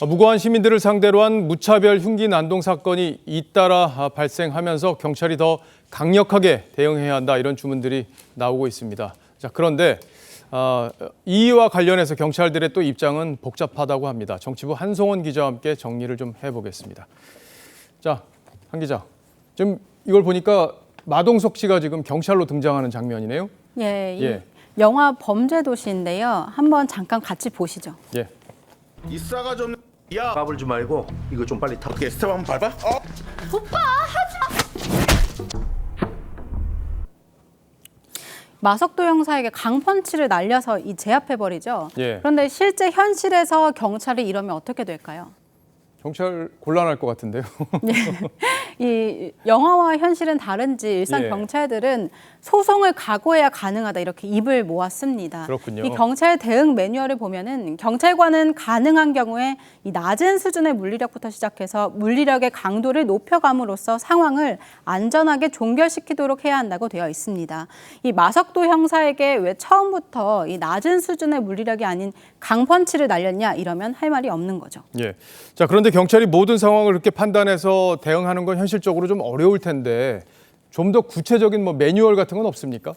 무고한 시민들을 상대로 한 무차별 흉기 난동 사건이 잇따라 발생하면서 경찰이 더 강력하게 대응해야 한다, 이런 주문들이 나오고 있습니다. 자, 그런데 이와 관련해서 경찰들의 또 입장은 복잡하다고 합니다. 정치부 한송원 기자와 함께 정리를 좀 해보겠습니다. 자, 한 기자, 지금 이걸 보니까 마동석 씨가 지금 경찰로 등장하는 장면이네요. 예. 영화 범죄도시인데요. 한번 잠깐 같이 보시죠. 예. 이 싸가지 없는 야 까불지 말고 이거 좀 빨리 타. 오케이 스텝 한번 밟아. 마석도 형사에게 강펀치를 날려서 제압해버리죠. 예. 그런데 실제 현실에서 경찰이 이러면 어떻게 될까요? 경찰 곤란할 것 같은데요. 이 영화와 현실은 다른지 일상 예. 경찰들은 소송을 각오해야 가능하다, 이렇게 입을 모았습니다. 그렇군요. 이 경찰 대응 매뉴얼을 보면은 경찰관은 가능한 경우에 이 낮은 수준의 물리력부터 시작해서 물리력의 강도를 높여감으로써 상황을 안전하게 종결시키도록 해야 한다고 되어 있습니다. 이 마석도 형사에게 왜 처음부터 이 낮은 수준의 물리력이 아닌 강펀치를 날렸냐, 이러면 할 말이 없는 거죠. 예. 자, 그런데 경찰이 모든 상황을 그렇게 판단해서 대응하는 건 현실적으로 좀 어려울 텐데 좀 더 구체적인 매뉴얼 같은 건 없습니까?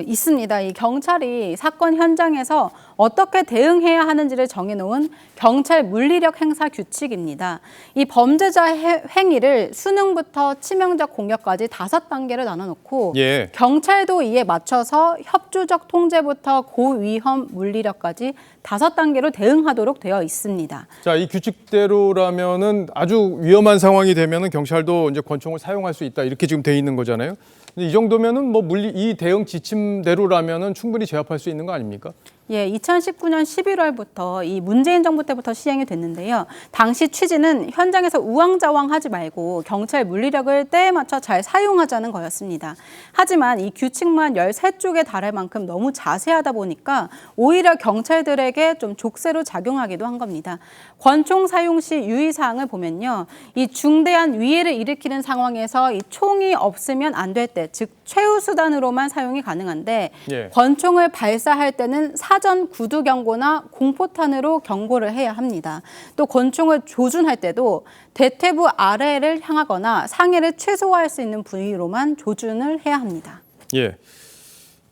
있습니다. 이 경찰이 사건 현장에서 어떻게 대응해야 하는지를 정해놓은 경찰 물리력 행사 규칙입니다. 이 범죄자 행위를 수능부터 치명적 공격까지 5단계를 나눠놓고 예. 경찰도 이에 맞춰서 협조적 통제부터 고위험 물리력까지 5단계로 대응하도록 되어 있습니다. 자, 이 규칙대로라면은 아주 위험한 상황이 되면은 경찰도 이제 권총을 사용할 수 있다, 이렇게 지금 돼 있는 거잖아요. 근데 이 정도면은 이 대응 지침대로라면은 충분히 제압할 수 있는 거 아닙니까? 예, 2019년 11월부터 이 문재인 정부 때부터 시행이 됐는데요. 당시 취지는 현장에서 우왕좌왕하지 말고 경찰 물리력을 때에 맞춰 잘 사용하자는 거였습니다. 하지만 이 규칙만 13쪽에 달할 만큼 너무 자세하다 보니까 오히려 경찰들에게 좀 족쇄로 작용하기도 한 겁니다. 권총 사용 시 유의사항을 보면요. 이 중대한 위해를 일으키는 상황에서 이 총이 없으면 안 될 때, 즉 최후 수단으로만 사용이 가능한데 예. 권총을 발사할 때는 사전 구두 경고나 공포탄으로 경고를 해야 합니다. 또 권총을 조준할 때도 대퇴부 아래를 향하거나 상해를 최소화할 수 있는 부위로만 조준을 해야 합니다. 예.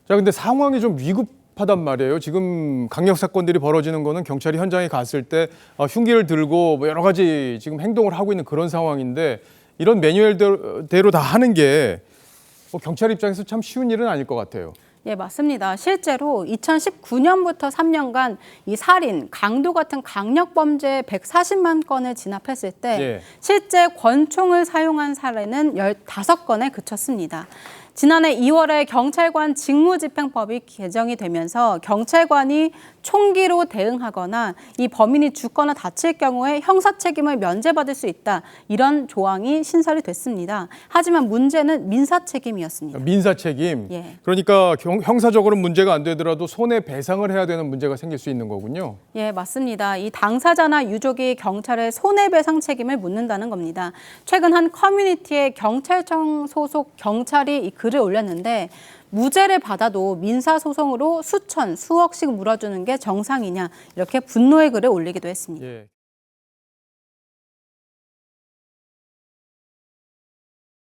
자, 근데 상황이 좀 위급하단 말이에요. 지금 강력 사건들이 벌어지는 거는 경찰이 현장에 갔을 때 흉기를 들고 여러 가지 지금 행동을 하고 있는 그런 상황인데, 이런 매뉴얼대로 다 하는 게 경찰 입장에서 참 쉬운 일은 아닐 것 같아요. 예, 맞습니다. 실제로 2019년부터 3년간 이 살인, 강도 같은 강력 범죄 140만 건을 진압했을 때 예. 실제 권총을 사용한 사례는 15건에 그쳤습니다. 지난해 2월에 경찰관 직무집행법이 개정이 되면서 경찰관이 총기로 대응하거나 이 범인이 죽거나 다칠 경우에 형사 책임을 면제받을 수 있다, 이런 조항이 신설이 됐습니다. 하지만 문제는 민사 책임이었습니다. 민사 책임. 예. 그러니까 형사적으로는 문제가 안 되더라도 손해배상을 해야 되는 문제가 생길 수 있는 거군요. 예, 맞습니다. 이 당사자나 유족이 경찰의 손해배상 책임을 묻는다는 겁니다. 최근 한 커뮤니티에 경찰청 소속 경찰이 이 글을 올렸는데, 무죄를 받아도 민사소송으로 수천, 수억씩 물어주는 게 정상이냐, 이렇게 분노의 글을 올리기도 했습니다. 예.